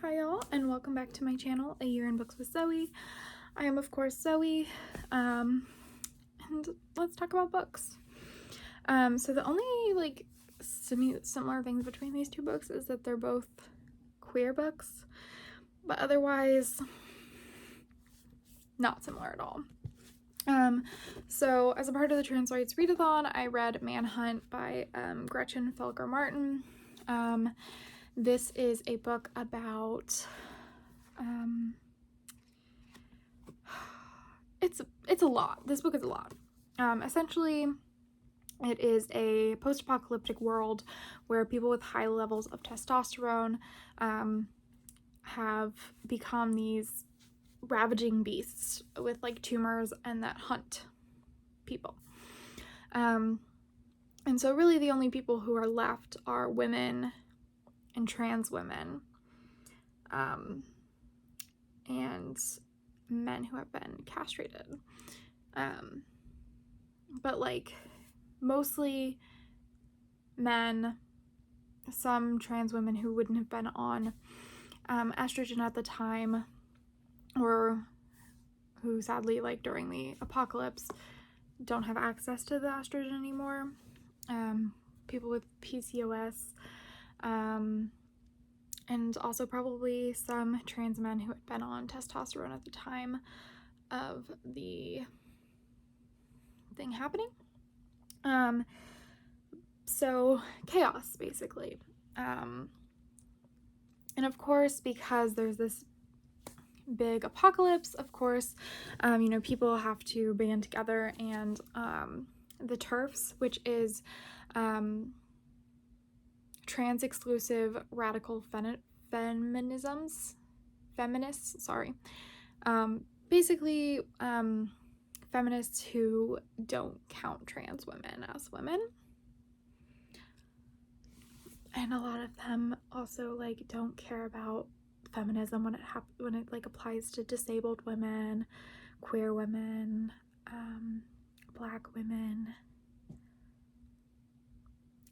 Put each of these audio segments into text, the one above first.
Hi y'all, and welcome back to my channel, A Year in Books with Zoe. I am of course Zoe, and let's talk about books. So the only similar things between these two books is that they're both queer books, but otherwise not similar at all. So as a part of the Trans Rights Readathon, I read Manhunt by Gretchen Felker-Martin. This is a book about it's a lot. This book is a lot. Essentially, it is a post-apocalyptic world where people with high levels of testosterone have become these ravaging beasts with like tumors and that hunt people. And so really the only people who are left are women and trans women, and men who have been castrated. But like mostly men, some trans women who wouldn't have been on estrogen at the time, or who sadly like during the apocalypse don't have access to the estrogen anymore. People with PCOS, and also probably some trans men who had been on testosterone at the time of the thing happening. So chaos, basically. And of course, because there's this big apocalypse, of course, people have to band together, and the TERFs, which is trans exclusive radical feminists, basically feminists who don't count trans women as women. And a lot of them also like don't care about feminism when it like applies to disabled women, queer women, black women,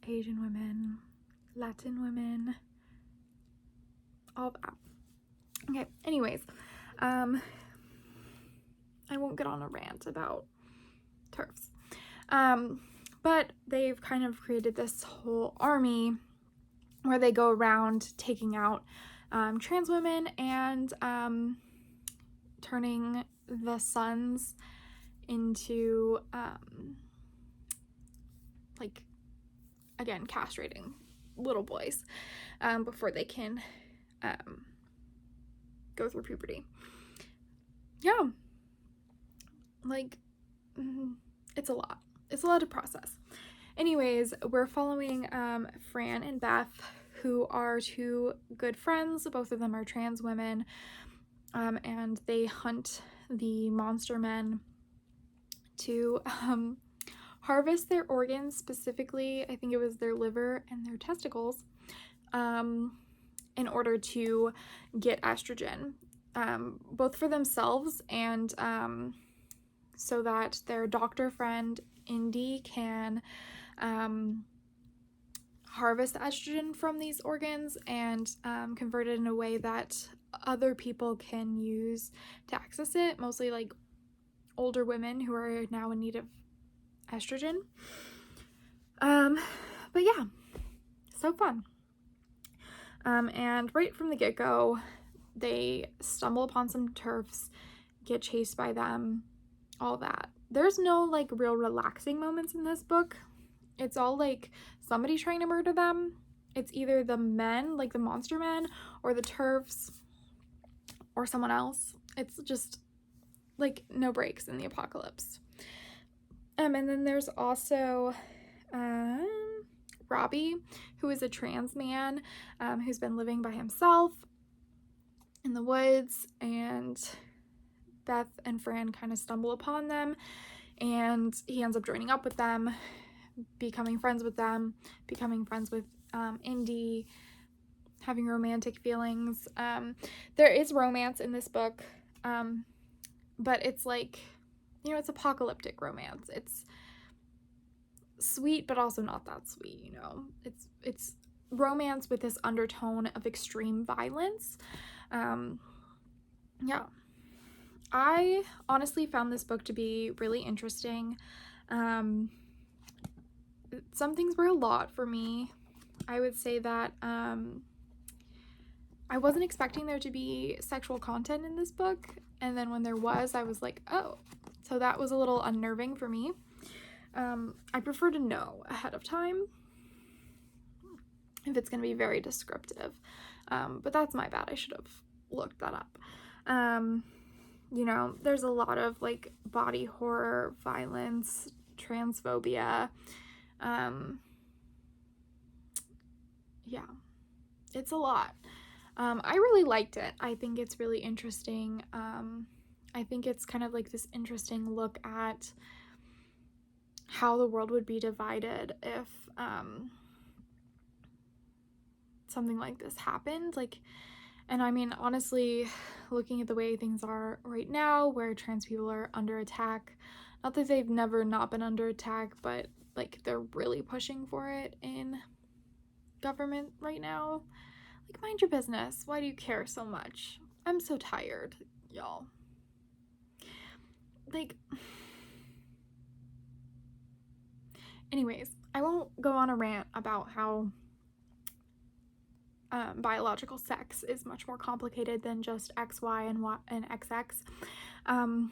Asian women, Latin women, all that. Okay, anyways, I won't get on a rant about TERFs. But they've kind of created this whole army where they go around taking out trans women and turning the sons into castrating little boys before they can go through puberty. Yeah, it's a lot. It's a lot to process. Anyways, we're following Fran and Beth, who are two good friends. Both of them are trans women, and they hunt the monster men to harvest their organs, specifically, I think it was their liver and their testicles, in order to get estrogen, both for themselves and so that their doctor friend Indy can harvest the estrogen from these organs and convert it in a way that other people can use to access it, mostly like older women who are now in need of estrogen. But yeah, so fun. And right from the get-go, they stumble upon some TERFs, get chased by them, all that. There's no like real relaxing moments in this book. It's all like somebody trying to murder them. It's either the men, like the monster men, or the TERFs, or someone else. It's just like no breaks in the apocalypse. And then there's also Robbie, who is a trans man who's been living by himself in the woods, and Beth and Fran kind of stumble upon them, and he ends up joining up with them, becoming friends with them, becoming friends with Indy, having romantic feelings. There is romance in this book, but it's like, it's apocalyptic romance. It's sweet, but also not that sweet, It's romance with this undertone of extreme violence. Yeah. I honestly found this book to be really interesting. Some things were a lot for me. I would say that I wasn't expecting there to be sexual content in this book, and then when there was, I was like, oh. So that was a little unnerving for me. I prefer to know ahead of time if it's going to be very descriptive. But that's my bad. I should have looked that up. You know, there's a lot of like body horror, violence, transphobia. Yeah, it's a lot. I really liked it. I think it's really interesting. I think it's kind of like this interesting look at how the world would be divided if something like this happened. Like, and I mean, honestly, looking at the way things are right now, where trans people are under attack, not that they've never not been under attack, but like they're really pushing for it in government right now. Like, mind your business. Why do you care so much? I'm so tired, y'all. Like, anyways, I won't go on a rant about how biological sex is much more complicated than just X, Y, and Y and XX,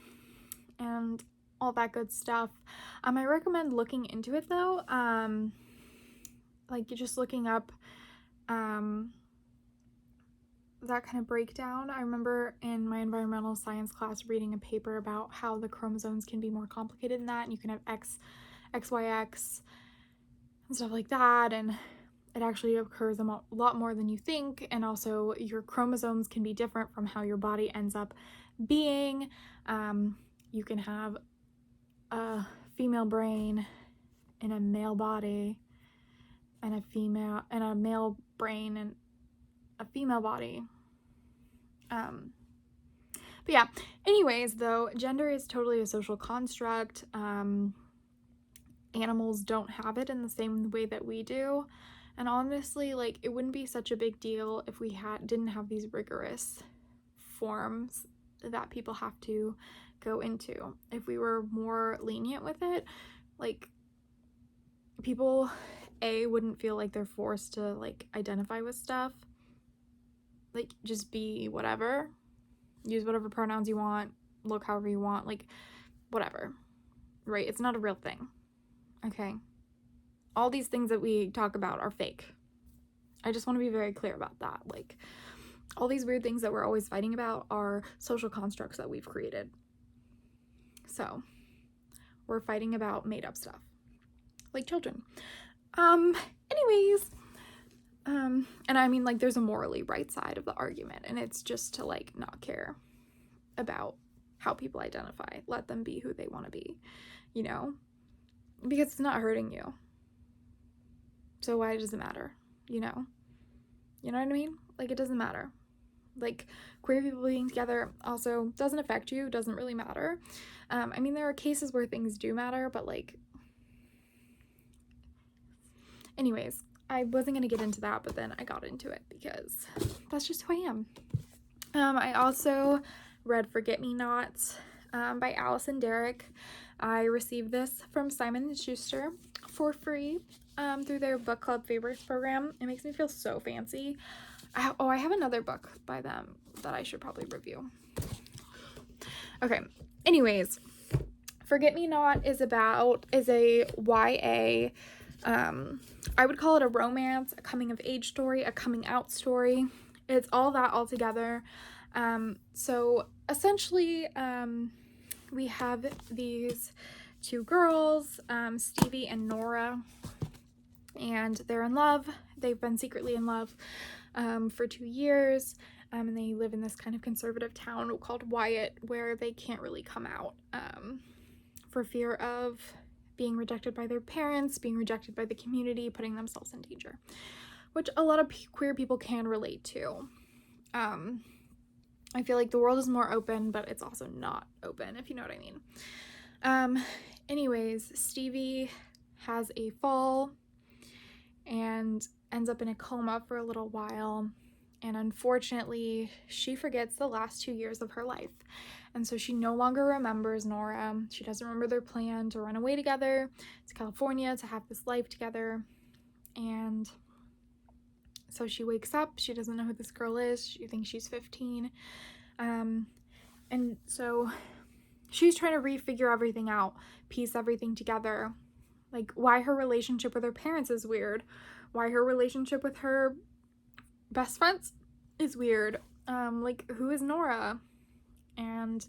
and all that good stuff. I recommend looking into it though. Like just looking up that kind of breakdown. I remember in my environmental science class reading a paper about how the chromosomes can be more complicated than that, and you can have XYX and stuff like that, and it actually occurs a lot more than you think. And also your chromosomes can be different from how your body ends up being. You can have a female brain in a male body, and a male brain in a female body. But yeah, anyways, though, gender is totally a social construct. Animals don't have it in the same way that we do. And honestly, like, it wouldn't be such a big deal if we didn't have these rigorous forms that people have to go into. If we were more lenient with it, like, people wouldn't feel like they're forced to like identify with stuff, like just be whatever, use whatever pronouns you want, look however you want, like whatever, right? It's not a real thing. Okay, all these things that we talk about are fake. I just want to be very clear about that. Like, all these weird things that we're always fighting about are social constructs that we've created. So we're fighting about made up stuff, like children. Anyways, and I mean, like, there's a morally right side of the argument, and it's just to like not care about how people identify. Let them be who they want to be, you know, because it's not hurting you. So why does it matter? You know what I mean? Like, it doesn't matter. Like, queer people being together also doesn't affect you, doesn't really matter. I mean, there are cases where things do matter, but like, anyways, I wasn't gonna get into that, but then I got into it because that's just who I am. I also read Forget-Me-Nots by Alyson and Derrick. I received this from Simon and Schuster for free through their book club favorites program. It makes me feel so fancy. I have another book by them that I should probably review. Okay, anyways, Forget-Me-Not is a YA, I would call it a romance, a coming of age story, a coming out story. It's all that all together. So essentially, we have these two girls, Stevie and Nora, and they're in love. They've been secretly in love for 2 years, and they live in this kind of conservative town called Wyatt, where they can't really come out for fear of being rejected by their parents, being rejected by the community, putting themselves in danger, which a lot of queer people can relate to. I feel like the world is more open, but it's also not open, if you know what I mean. Anyways, Stevie has a fall, and ends up in a coma for a little while. And unfortunately, she forgets the last 2 years of her life. And so she no longer remembers Nora. She doesn't remember their plan to run away together to California to have this life together. And so she wakes up. She doesn't know who this girl is. She thinks she's 15. And so she's trying to refigure everything out, piece everything together. Like, why her relationship with her parents is weird. Why her relationship with her best friends is weird. Like, who is Nora? And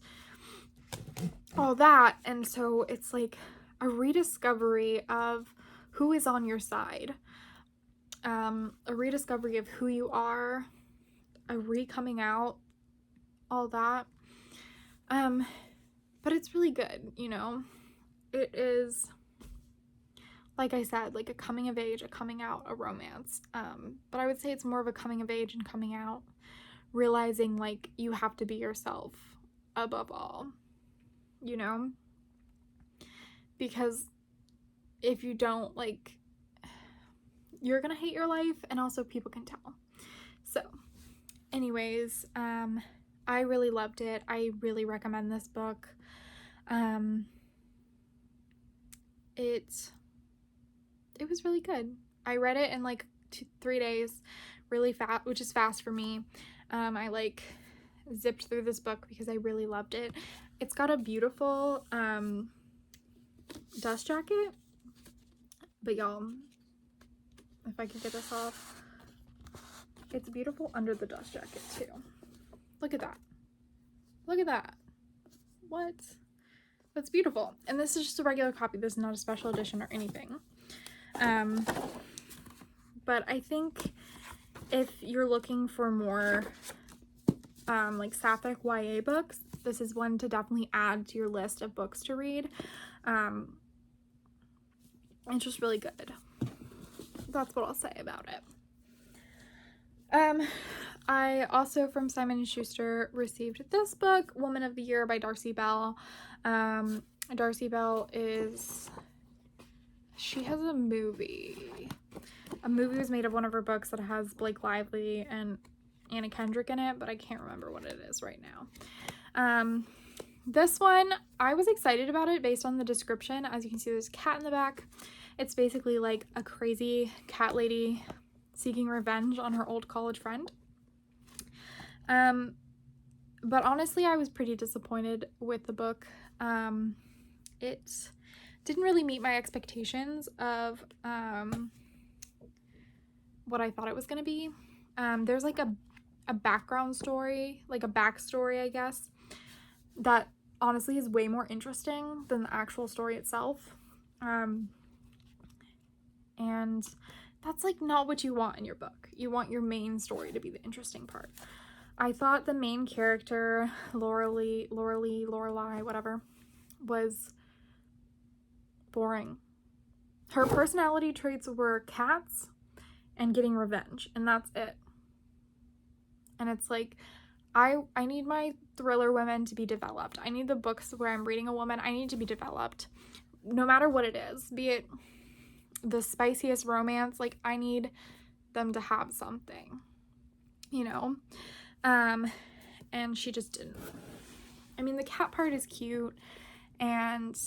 all that. And so it's like a rediscovery of who is on your side. A rediscovery of who you are. A re-coming out. All that. But it's really good, you know. It is, like I said, like a coming of age, a coming out, a romance. But I would say it's more of a coming of age and coming out, realizing like you have to be yourself above all, you know? Because if you don't, like, you're gonna hate your life, and also people can tell. So, anyways, I really loved it. I really recommend this book. It was really good. I read it in like 3 days, really fast, which is fast for me. I like zipped through this book because I really loved it. It's got a beautiful dust jacket, but y'all, if I could get this off, it's beautiful under the dust jacket too. Look at that. Look at that. What? That's beautiful. And this is just a regular copy. This is not a special edition or anything. But I think if you're looking for more like sapphic YA books, this is one to definitely add to your list of books to read. It's just really good. That's what I'll say about it. I also, from Simon and Schuster, received this book, Woman of the Year by Darcey Bell. Darcey Bell she has a movie. A movie was made of one of her books that has Blake Lively and Anna Kendrick in it, but I can't remember what it is right now. This one, I was excited about it based on the description. As you can see, there's a cat in the back. It's basically like a crazy cat lady seeking revenge on her old college friend. But honestly, I was pretty disappointed with the book. It didn't really meet my expectations of what I thought it was going to be. There's like a background story, like a backstory, I guess, that honestly is way more interesting than the actual story itself. And that's like not what you want in your book. You want your main story to be the interesting part. I thought the main character, Lorelei, whatever, was boring. Her personality traits were cats and getting revenge, and that's it. And it's like, I need my thriller women to be developed. I need the books where I'm reading a woman, I need to be developed. No matter what it is, be it the spiciest romance, like I need them to have something, you know? And she just didn't. I mean, the cat part is cute, and,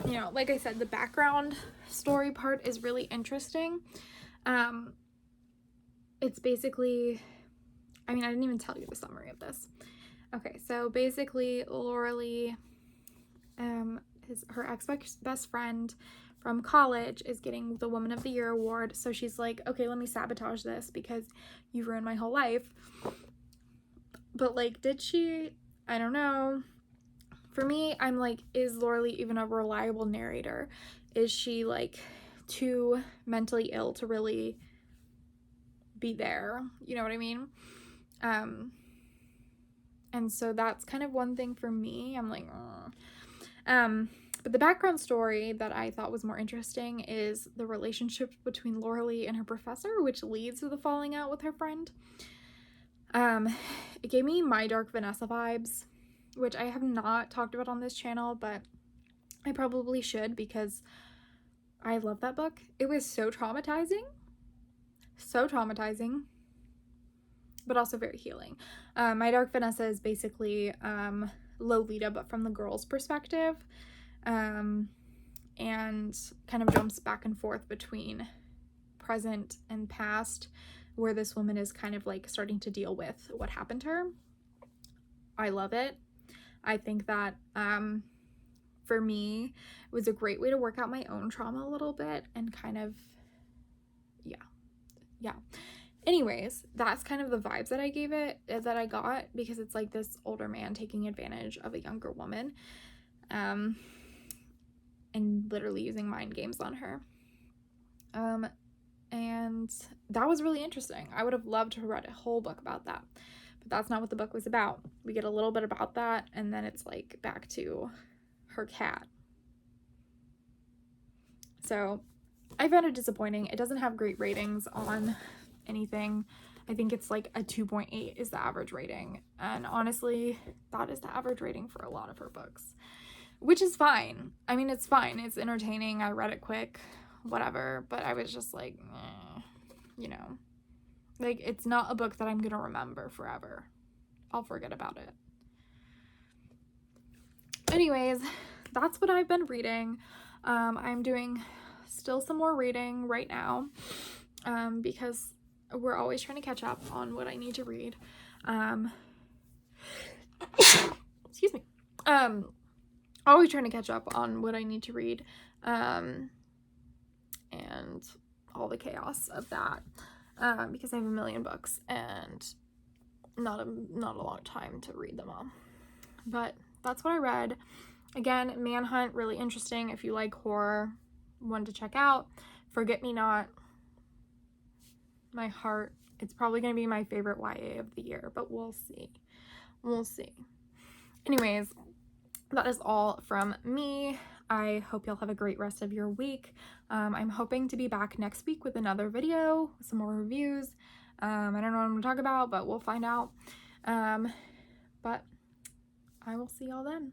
you know, like I said, the background story part is really interesting. It's basically, I mean, I didn't even tell you the summary of this. Okay, so basically, Lorelei, her ex-best friend from college is getting the Woman of the Year award, so she's like, okay, let me sabotage this because you ruined my whole life. But, like, did she? I don't know. For me, I'm like, is Lorelei even a reliable narrator? Is she, like, too mentally ill to really be there? You know what I mean? And so that's kind of one thing for me. I'm like, but the background story that I thought was more interesting is the relationship between Lorelei and her professor, which leads to the falling out with her friend. It gave me My Dark Vanessa vibes, which I have not talked about on this channel, but I probably should because I love that book. It was so traumatizing. so traumatizing, but also very healing. My Dark Vanessa is basically Lolita, but from the girl's perspective, and kind of jumps back and forth between present and past, where this woman is kind of like starting to deal with what happened to her. I love it. I think that for me, it was a great way to work out my own trauma a little bit and kind of, yeah. Anyways, that's kind of the vibes that I gave it, that I got, because it's like this older man taking advantage of a younger woman, and literally using mind games on her. And that was really interesting. I would have loved to have read a whole book about that, but that's not what the book was about. We get a little bit about that, and then it's like back to her cat. So I found it disappointing. It doesn't have great ratings on anything. I think it's like a 2.8 is the average rating, and honestly, that is the average rating for a lot of her books, which is fine. I mean, it's fine. It's entertaining. I read it quick, whatever, but I was just like, you know, like, it's not a book that I'm gonna remember forever. I'll forget about it. Anyways, that's what I've been reading. I'm doing still some more reading right now, because we're always trying to catch up on what I need to read. Excuse me. Always trying to catch up on what I need to read, and all the chaos of that, because I have a million books and not a long time to read them all. But that's what I read. Again, Manhunt, really interesting. If you like horror, one to check out. Forget Me Not, my heart. It's probably going to be my favorite YA of the year, but we'll see. We'll see. Anyways, that is all from me. I hope you'll have a great rest of your week. I'm hoping to be back next week with another video, some more reviews. I don't know what I'm going to talk about, but we'll find out. But I will see y'all then.